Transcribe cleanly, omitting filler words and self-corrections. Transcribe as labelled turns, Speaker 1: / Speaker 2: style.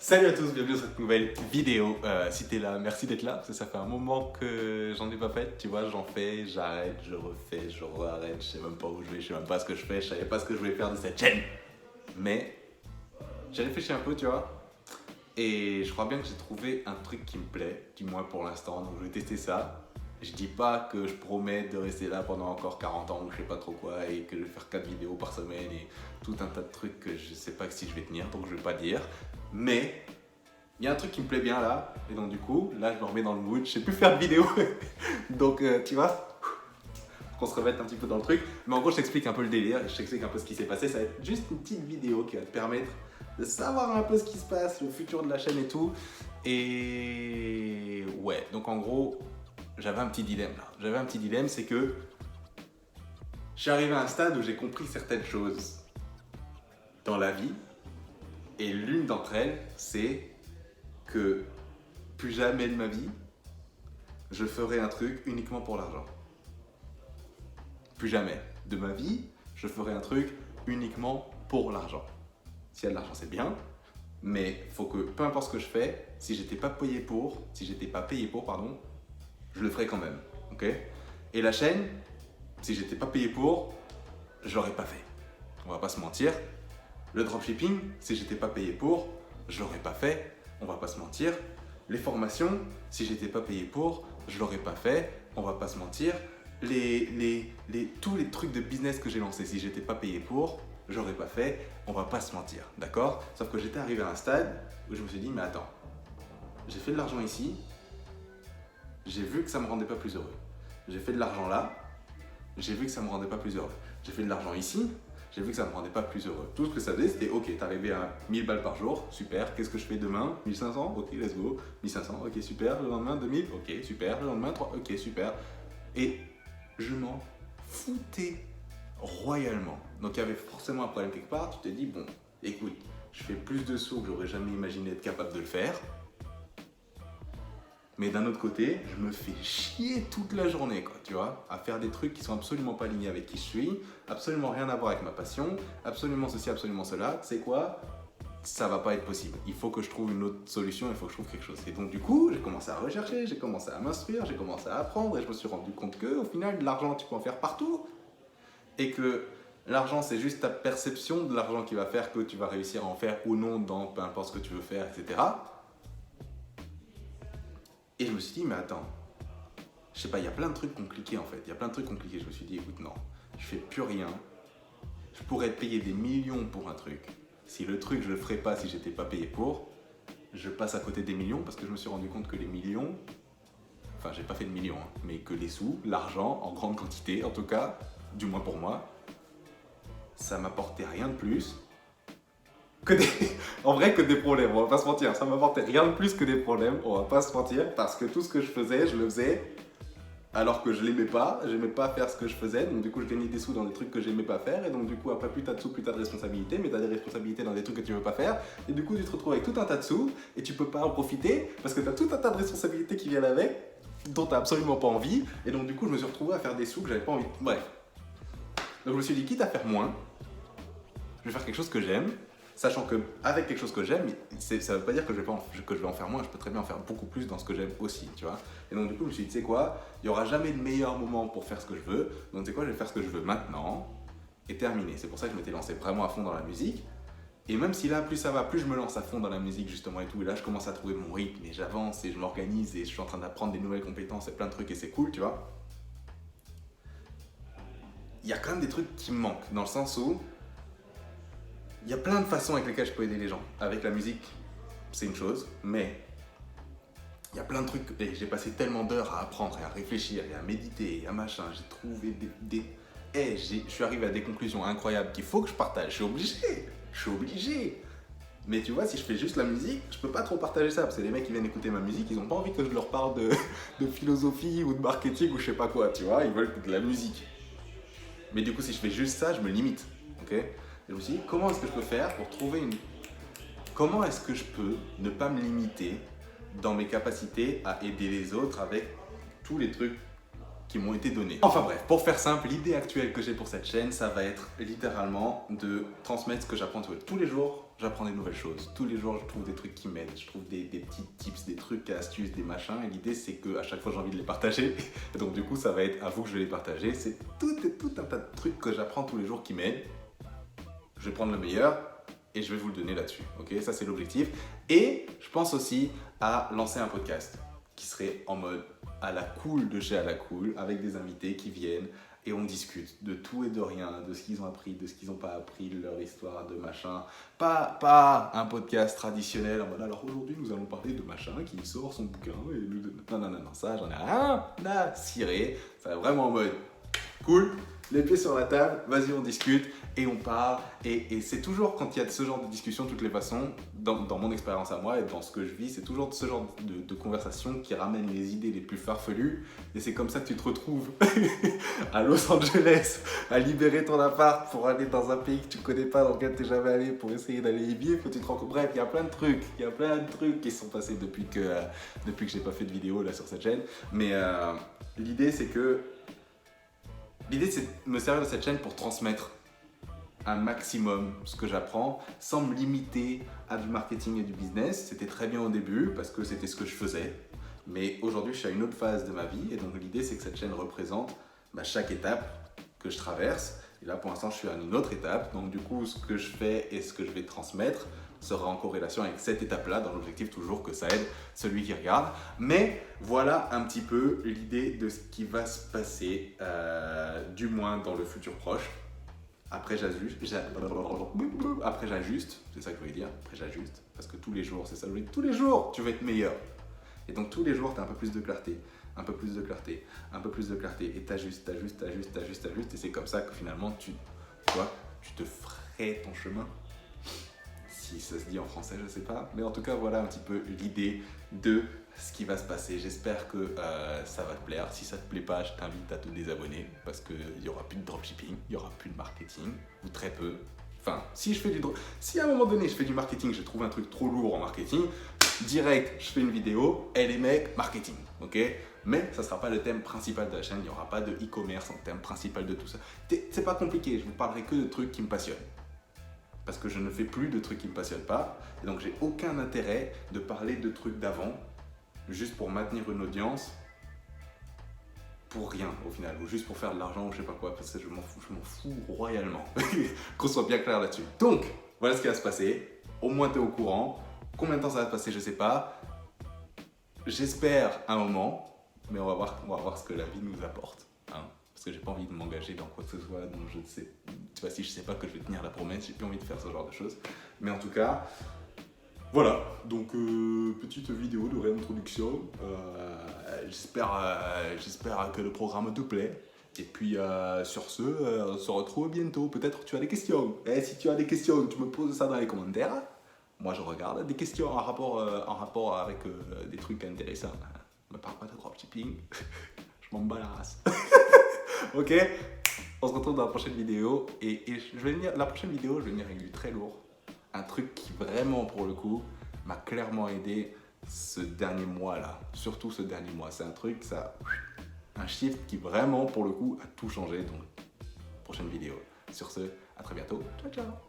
Speaker 1: Salut à tous, bienvenue sur cette nouvelle vidéo. Si t'es là, merci d'être là, parce que ça fait un moment que j'en ai pas fait, tu vois, j'en fais, j'arrête, je refais, je arrête, je sais même pas où je vais, je sais même pas ce que je fais, je savais pas ce que je voulais faire de cette chaîne. Mais j'ai réfléchi un peu, tu vois, et je crois bien que j'ai trouvé un truc qui me plaît, du moins pour l'instant, donc je vais tester ça. Je dis pas que je promets de rester là pendant encore 40 ans ou je sais pas trop quoi et que je vais faire 4 vidéos par semaine et tout un tas de trucs que je sais pas si je vais tenir, donc je vais pas dire. Mais il y a un truc qui me plaît bien là, et donc du coup, là je me remets dans le mood, je sais plus faire de vidéo, donc tu vois, qu'on se remette un petit peu dans le truc. Mais en gros, je t'explique un peu le délire, je t'explique un peu ce qui s'est passé, ça va être juste une petite vidéo qui va te permettre de savoir un peu ce qui se passe, le futur de la chaîne et tout. Et ouais, donc en gros, j'avais un petit dilemme là. J'avais un petit dilemme, c'est que je suis arrivé à un stade où j'ai compris certaines choses dans la vie, et l'une d'entre elles, c'est que plus jamais de ma vie, je ferai un truc uniquement pour l'argent. Plus jamais de ma vie, je ferai un truc uniquement pour l'argent. S'il y a de l'argent, c'est bien, mais il faut que, peu importe ce que je fais, si j'étais pas payé pour, je le ferais quand même, ok? Et la chaîne, si j'étais pas payé pour, je l'aurais pas fait. On va pas se mentir. Le dropshipping, si j'étais pas payé pour, je l'aurais pas fait. On va pas se mentir. Les formations, si j'étais pas payé pour, je l'aurais pas fait. On va pas se mentir. Tous les trucs de business que j'ai lancés, si j'étais pas payé pour, j'aurais pas fait. On va pas se mentir, d'accord? Sauf que j'étais arrivé à un stade où je me suis dit, mais attends, j'ai fait de l'argent ici, j'ai vu que ça me rendait pas plus heureux. J'ai fait de l'argent là, j'ai vu que ça me rendait pas plus heureux. J'ai fait de l'argent ici, j'ai vu que ça me rendait pas plus heureux. Tout ce que ça faisait, c'était ok, t'es arrivé à 1000 balles par jour, super, qu'est-ce que je fais demain? 1500, ok, let's go. 1500, ok, super, le lendemain 2000, ok, super, le lendemain 3, ok, super. Et je m'en foutais royalement. Donc il y avait forcément un problème quelque part, tu te dis, bon, écoute, je fais plus de sous que j'aurais jamais imaginé être capable de le faire. Mais d'un autre côté, je me fais chier toute la journée, quoi, tu vois, à faire des trucs qui sont absolument pas alignés avec qui je suis, absolument rien à voir avec ma passion, absolument ceci, absolument cela. C'est quoi? Ça va pas être possible. Il faut que je trouve une autre solution, il faut que je trouve quelque chose. Et donc du coup, j'ai commencé à rechercher, j'ai commencé à m'instruire, j'ai commencé à apprendre et je me suis rendu compte que, au final, de l'argent, tu peux en faire partout et que l'argent, c'est juste ta perception de l'argent qui va faire que tu vas réussir à en faire ou non dans peu importe ce que tu veux faire, etc. Et je me suis dit, mais attends, je sais pas, il y a plein de trucs compliqués en fait. Il y a plein de trucs compliqués. Je me suis dit, écoute, non, je fais plus rien. Je pourrais te payer des millions pour un truc. Si le truc, je le ferais pas si j'étais pas payé pour, je passe à côté des millions parce que je me suis rendu compte que les millions, enfin, j'ai pas fait de millions, hein, mais que les sous, l'argent, en grande quantité en tout cas, du moins pour moi, ça m'apportait rien de plus que des... en vrai, que des problèmes, on va pas se mentir. Ça m'apportait rien de plus que des problèmes, on va pas se mentir, parce que tout ce que je faisais, je le faisais alors que je l'aimais pas, j'aimais pas faire ce que je faisais, donc du coup je gagnais des sous dans des trucs que j'aimais pas faire, et donc du coup après plus t'as de sous, plus t'as de responsabilités, mais t'as des responsabilités dans des trucs que tu veux pas faire, et du coup tu te retrouves avec tout un tas de sous, et tu peux pas en profiter, parce que t'as tout un tas de responsabilités qui viennent avec, dont t'as absolument pas envie, et donc du coup je me suis retrouvé à faire des sous que j'avais pas envie. Bref. Donc je me suis dit, quitte à faire moins, je vais faire quelque chose que j'aime, sachant que avec quelque chose que j'aime, ça veut pas dire que je vais en faire moins, je peux très bien en faire beaucoup plus dans ce que j'aime aussi, tu vois. Et donc du coup, je me suis dit, tu sais quoi, il y aura jamais de meilleur moment pour faire ce que je veux, donc tu sais quoi, je vais faire ce que je veux maintenant, et terminé. C'est pour ça que je m'étais lancé vraiment à fond dans la musique, et même si là, plus ça va, plus je me lance à fond dans la musique justement et tout, et là je commence à trouver mon rythme, et j'avance, et je m'organise, et je suis en train d'apprendre des nouvelles compétences, et plein de trucs, et c'est cool, tu vois. Il y a quand même des trucs qui me manquent, dans le sens où il y a plein de façons avec lesquelles je peux aider les gens. Avec la musique, c'est une chose, mais il y a plein de trucs. Et j'ai passé tellement d'heures à apprendre et à réfléchir et à méditer et à machin. J'ai trouvé je suis arrivé à des conclusions incroyables qu'il faut que je partage. Je suis obligé. Mais tu vois, si je fais juste la musique, je peux pas trop partager ça. Parce que les mecs qui viennent écouter ma musique, ils ont pas envie que je leur parle de philosophie ou de marketing ou je sais pas quoi, tu vois. Ils veulent de la musique. Mais du coup, si je fais juste ça, je me limite. Ok? Et je me suis dit, comment est-ce que je peux faire pour trouver une... Comment est-ce que je peux ne pas me limiter dans mes capacités à aider les autres avec tous les trucs qui m'ont été donnés. Enfin bref, pour faire simple, l'idée actuelle que j'ai pour cette chaîne, ça va être littéralement de transmettre ce que j'apprends tous les jours. J'apprends des nouvelles choses. Tous les jours, je trouve des trucs qui m'aident. Je trouve des petits tips, des trucs, des astuces, des machins. Et l'idée, c'est qu'à chaque fois, j'ai envie de les partager. Et donc, du coup, ça va être à vous que je vais les partager. C'est tout un tas de trucs que j'apprends tous les jours qui m'aident. Je vais prendre le meilleur et je vais vous le donner là-dessus. Ok, ça, c'est l'objectif. Et je pense aussi à lancer un podcast qui serait en mode à la cool de chez à la cool, avec des invités qui viennent et on discute de tout et de rien, de ce qu'ils ont appris, de ce qu'ils n'ont pas appris, de leur histoire, de machin. Pas un podcast traditionnel en mode alors aujourd'hui nous allons parler de machin qui sort son bouquin et nous... Non, ça j'en ai rien à cirer. Ça va vraiment en mode cool, les pieds sur la table, vas-y on discute et on parle. Et c'est toujours quand il y a ce genre de discussion, de toutes les façons, dans mon expérience à moi et dans ce que je vis, c'est toujours ce genre de conversation qui ramène les idées les plus farfelues. Et c'est comme ça que tu te retrouves à Los Angeles, à libérer ton appart pour aller dans un pays que tu connais pas, dans lequel tu n'es jamais allé, pour essayer d'aller y vivre. Tu te rends compte, bref, il y a plein de trucs qui sont passés depuis que j'ai pas fait de vidéo là sur cette chaîne. Mais l'idée c'est de me servir de cette chaîne pour transmettre un maximum ce que j'apprends sans me limiter à du marketing et du business. C'était très bien au début parce que c'était ce que je faisais. Mais aujourd'hui, je suis à une autre phase de ma vie et donc l'idée, c'est que cette chaîne représente chaque étape que je traverse. Et là, pour l'instant, je suis à une autre étape. Donc du coup, ce que je fais et ce que je vais transmettre sera en corrélation avec cette étape-là, dans l'objectif toujours que ça aide celui qui regarde. Mais voilà un petit peu l'idée de ce qui va se passer, du moins dans le futur proche. Après j'ajuste, c'est ça que je voulais dire, après j'ajuste, parce que tous les jours, c'est ça, tous les jours, tu vas être meilleur. Et donc tous les jours, tu as un peu plus de clarté, et t'ajustes, et c'est comme ça que finalement, tu te ferais ton chemin. Si ça se dit en français, je sais pas. Mais en tout cas, voilà un petit peu l'idée de ce qui va se passer. J'espère que ça va te plaire. Si ça te plaît pas, je t'invite à te désabonner parce qu'il n'y aura plus de dropshipping, il n'y aura plus de marketing, ou très peu. Enfin, si à un moment donné je fais du marketing, je trouve un truc trop lourd en marketing, direct, je fais une vidéo, et les mecs, marketing, ok? Mais ça ne sera pas le thème principal de la chaîne, il n'y aura pas de e-commerce en thème principal de tout ça. C'est pas compliqué, je vous parlerai que de trucs qui me passionnent. Parce que je ne fais plus de trucs qui ne me passionnent pas. Et donc, j'ai aucun intérêt de parler de trucs d'avant, juste pour maintenir une audience, pour rien au final, ou juste pour faire de l'argent ou je sais pas quoi, parce que je m'en fous royalement. Qu'on soit bien clair là-dessus. Donc, voilà ce qui va se passer. Au moins, tu es au courant. Combien de temps ça va se passer, je sais pas. J'espère un moment, mais on va voir ce que la vie nous apporte. Hein. Parce que j'ai pas envie de m'engager dans quoi que ce soit, donc je sais, tu vois, si je sais pas que je vais tenir la promesse, j'ai plus envie de faire ce genre de choses. Mais en tout cas, voilà, donc petite vidéo de réintroduction. J'espère que le programme te plaît. Et puis sur ce, on se retrouve bientôt. Peut-être tu as des questions. Et si tu as des questions, tu me poses ça dans les commentaires. Moi je regarde des questions en rapport avec des trucs intéressants. Ne me parle pas de dropshipping. Je m'en bats la race. Ok, on se retrouve dans la prochaine vidéo et la prochaine vidéo, je vais venir avec du très lourd. Un truc qui vraiment, pour le coup, m'a clairement aidé ce dernier mois là. Surtout ce dernier mois. C'est un shift qui vraiment, pour le coup, a tout changé. Donc, prochaine vidéo. Sur ce, à très bientôt. Ciao, ciao.